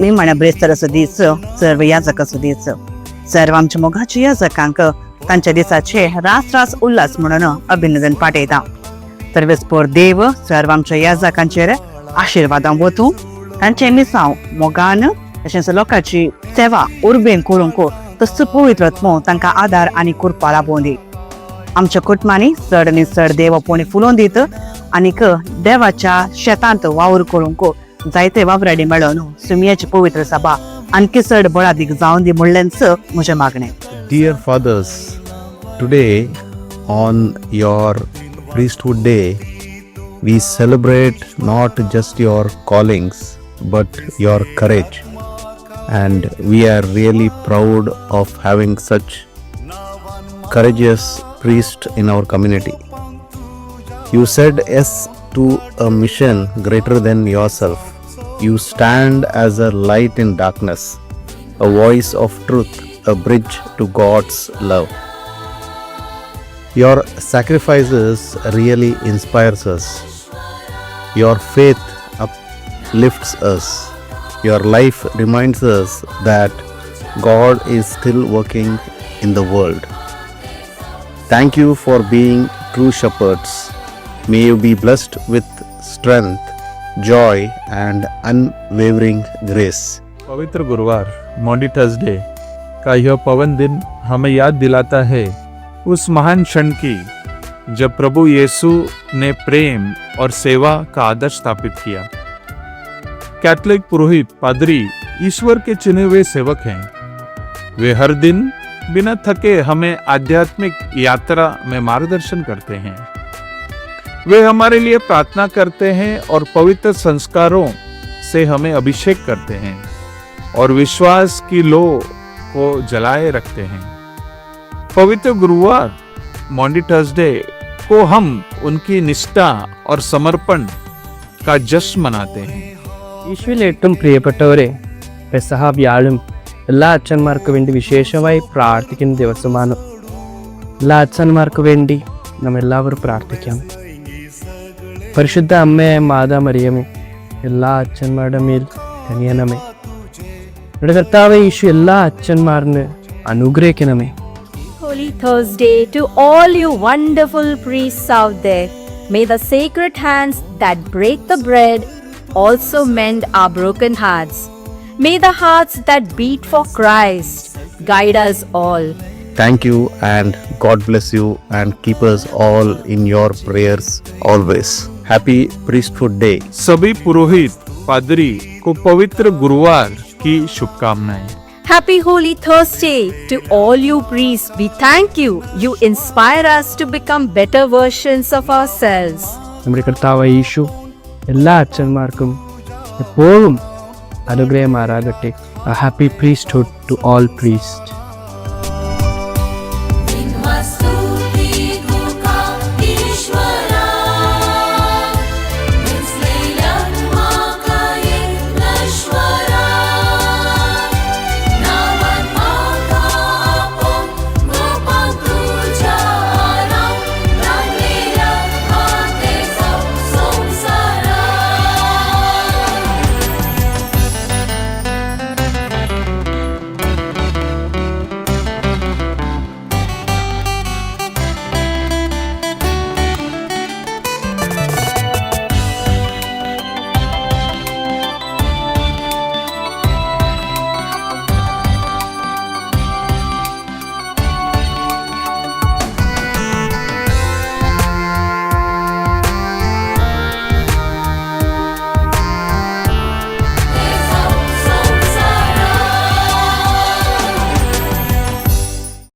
निमाण्या ब्रेस्तर असो दीस सर्व याजक असो दीस सर्व आमच्या मोगाच्या याजकांक तांच्या दिसाचे रास रास उल्हास म्हणून अभिनंदन पाठयता. सर्वेस्पर देव सर्व आमच्या याजकांचेर आशिर्वादां वतू तांचे मिसांव मोगान तशेंच लोकांची सेवा उर्बेन करूंक तस पवित्रत्व तांकां आदार आनी कृपा लाभून दी. आमच्या कुटुंबांनी चड आनी चड देव पोणी फुलोवन दीत आनीक देवाच्या शेतांत वावर करूंक जायते वावराडी मेळोन सुमयेची पवित्र सभा आणखी चड बळादीक जावन दी म्हणलेंच म्हजें मागणें. Dear fathers, today on your priesthood day, we celebrate not just your callings but your courage, and we are really proud of having such courageous priests in our community. You said yes to a mission greater than yourself. You stand as a light in darkness, a voice of truth, a bridge to God's love. Your sacrifices really inspires us. Your faith uplifts us. Your life reminds us that God is still working in the world. Thank you for being true shepherds. May you be blessed with strength, joy and unwavering grace. पवित्र गुरुवार Maundy Thursday का यह पवन दिन हमें याद दिलाता है उस महान क्षण की जब प्रभु यीशु ने प्रेम और सेवा का आदर्श स्थापित किया. कैथोलिक पुरोहित पादरी ईश्वर के चुने हुए सेवक हैं. वे हर दिन बिना थके हमें आध्यात्मिक यात्रा में मार्गदर्शन करते हैं. वे हमारे लिए प्रार्थना करते हैं और पवित्र संस्कारों से हमें अभिषेक करते हैं और विश्वास की लौ को जलाए रखते हैं. पवित्र गुरुवार मॉन्डी थर्सडे को हम उनकी निष्ठा और समर्पण का जश्न मनाते हैं. ഈശോയിൽ ഏറ്റവും പ്രിയപ്പെട്ടവരെ, പെസഹ വ്യാഴം എല്ലാ അച്ഛന്മാർക്ക് വേണ്ടി വിശേഷമായി പ്രാർത്ഥിക്കുന്ന ദിവസമാണ്. എല്ലാ അച്ഛന്മാർക്ക് വേണ്ടി നാം എല്ലാവരും പ്രാർത്ഥിക്കാം. പരിശുദ്ധ അമ്മയായ മാതാ മറിയമേ, എല്ലാ അച്ഛന്മാരുടെ മേൽ കനിയണമേ. നമ്മുടെ കർത്താവ് ഈശോ എല്ലാ അച്ഛന്മാരിന് അനുഗ്രഹിക്കണമേ. Holy Thursday to all you wonderful priests out there. May the sacred hands that break the bread also mend our broken hearts. May the hearts that beat for Christ guide us all. Thank you and God bless you and keep us all in your prayers always. Happy Priesthood Day. सभी पुरोहित पादरी को पवित्र गुरुवार की शुभकामनाएं. Happy Holy Thursday to all you priests. We thank you. You inspire us to become better versions of ourselves. നമ്മുടെ കർത്താവ് ഈശോ എല്ലാ അച്ഛന്മാർക്കും എപ്പോഴും അനുഗ്രഹമാറാകട്ടെ. A happy priesthood to all priests.